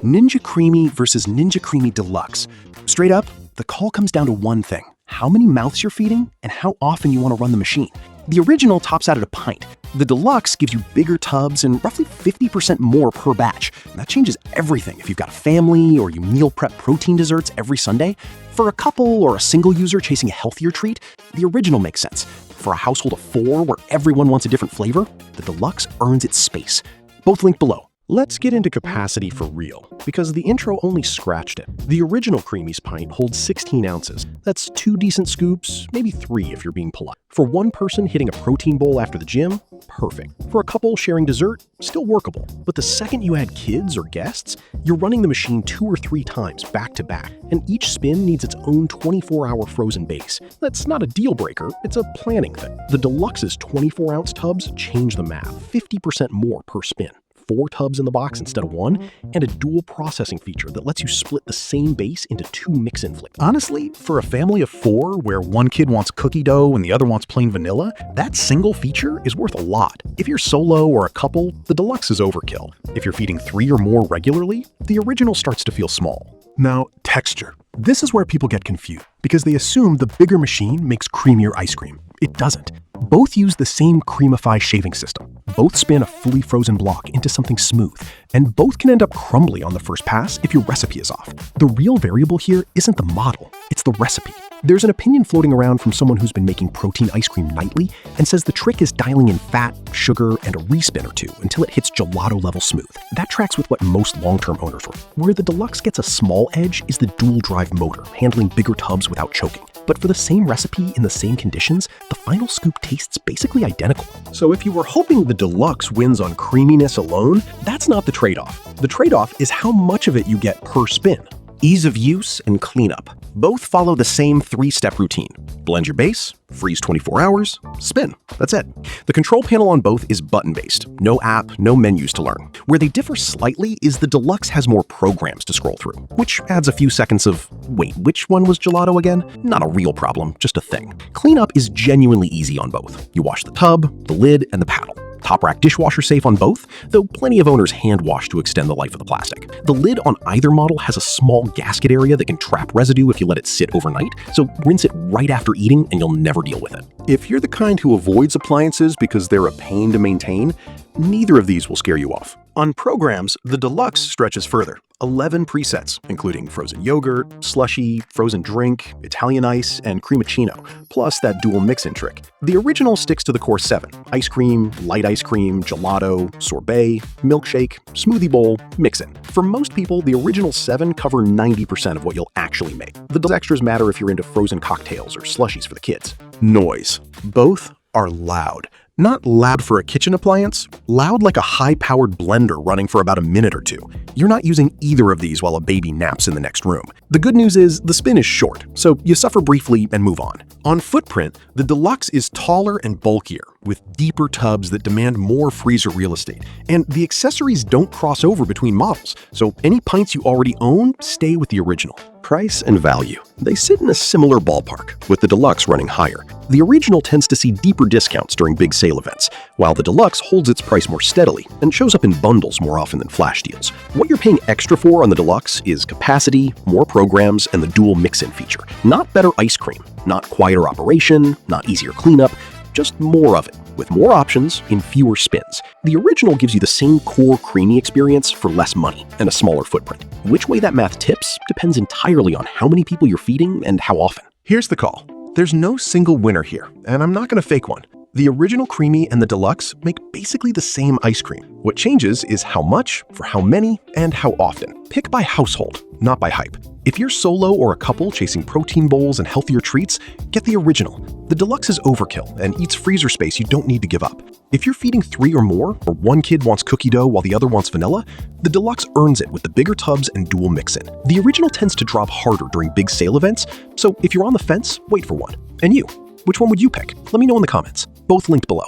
Ninja Creami versus Ninja Creami Deluxe. Straight up, the call comes down to one thing: how many mouths you're feeding and how often you want to run the machine. The original tops out at a pint. The Deluxe gives you bigger tubs and roughly 50% more per batch. And that changes everything if you've got a family or you meal prep protein desserts every Sunday. For a couple or a single user chasing a healthier treat, the original makes sense. For a household of 4 where everyone wants a different flavor, the Deluxe earns its space. Both linked below. Let's get into capacity for real, because the intro only scratched it. The original Creami's pint holds 16 ounces. That's 2 decent scoops, maybe 3 if you're being polite. For one person hitting a protein bowl after the gym, perfect. For a couple sharing dessert, still workable. But the second you add kids or guests, you're running the machine 2 or 3 times back to back, and each spin needs its own 24-hour frozen base. That's not a deal breaker, it's a planning thing. The Deluxe's 24-ounce tubs change the math, 50% more per spin. 4 tubs in the box instead of 1, and a dual processing feature that lets you split the same base into 2 mix-in flavors. Honestly, for a family of 4 where one kid wants cookie dough and the other wants plain vanilla, that single feature is worth a lot. If you're solo or a couple, the Deluxe is overkill. If you're feeding 3 or more regularly, the original starts to feel small. Now, texture. This is where people get confused, because they assume the bigger machine makes creamier ice cream. It doesn't. Both use the same Creamify shaving system. Both spin a fully frozen block into something smooth, and both can end up crumbly on the first pass if your recipe is off. The real variable here isn't the model, it's the recipe. There's an opinion floating around from someone who's been making protein ice cream nightly and says the trick is dialing in fat, sugar, and a respin or 2 until it hits gelato level smooth. That tracks with what most long-term owners were. Where the Deluxe gets a small edge is the dual drive motor, handling bigger tubs without choking. But for the same recipe in the same conditions, the final scoop tastes basically identical. So if you were hoping the Deluxe wins on creaminess alone, that's not the trade-off. The trade-off is how much of it you get per spin. Ease of use and cleanup. Both follow the same 3-step routine. Blend your base, freeze 24 hours, spin. That's it. The control panel on both is button-based. No app, no menus to learn. Where they differ slightly is the Deluxe has more programs to scroll through, which adds a few seconds of, wait, which one was gelato again? Not a real problem, just a thing. Cleanup is genuinely easy on both. You wash the tub, the lid, and the paddle. Top rack dishwasher safe on both, though plenty of owners hand wash to extend the life of the plastic. The lid on either model has a small gasket area that can trap residue if you let it sit overnight, so rinse it right after eating and you'll never deal with it. If you're the kind who avoids appliances because they're a pain to maintain, neither of these will scare you off. On programs, the Deluxe stretches further. 11 presets, including frozen yogurt, slushy, frozen drink, Italian ice, and cremacino, plus that dual mix-in trick. The original sticks to the core 7: ice cream, light ice cream, gelato, sorbet, milkshake, smoothie bowl, mix-in. For most people, the original 7 cover 90% of what you'll actually make. The Deluxe extras matter if you're into frozen cocktails or slushies for the kids. Noise. Both are loud. Not loud for a kitchen appliance, loud like a high-powered blender running for about a minute or 2. You're not using either of these while a baby naps in the next room. The good news is the spin is short, so you suffer briefly and move on. On footprint, the Deluxe is taller and bulkier, with deeper tubs that demand more freezer real estate. And the accessories don't cross over between models, so any pints you already own stay with the original. Price and value. They sit in a similar ballpark, with the Deluxe running higher. The original tends to see deeper discounts during big sale events, while the Deluxe holds its price more steadily and shows up in bundles more often than flash deals. What you're paying extra for on the Deluxe is capacity, more programs, and the dual mix-in feature. Not better ice cream, not quieter operation, not easier cleanup, just more of it, with more options in fewer spins. The original gives you the same core creamy experience for less money and a smaller footprint. Which way that math tips depends entirely on how many people you're feeding and how often. Here's the call. There's no single winner here, and I'm not going to fake one. The original Creami and the Deluxe make basically the same ice cream. What changes is how much, for how many, and how often. Pick by household, not by hype. If you're solo or a couple chasing protein bowls and healthier treats, get the original. The Deluxe is overkill and eats freezer space you don't need to give up. If you're feeding 3 or more, or one kid wants cookie dough while the other wants vanilla, the Deluxe earns it with the bigger tubs and dual mix-in. The original tends to drop harder during big sale events, so if you're on the fence, wait for one. And you? Which one would you pick? Let me know in the comments. Both linked below.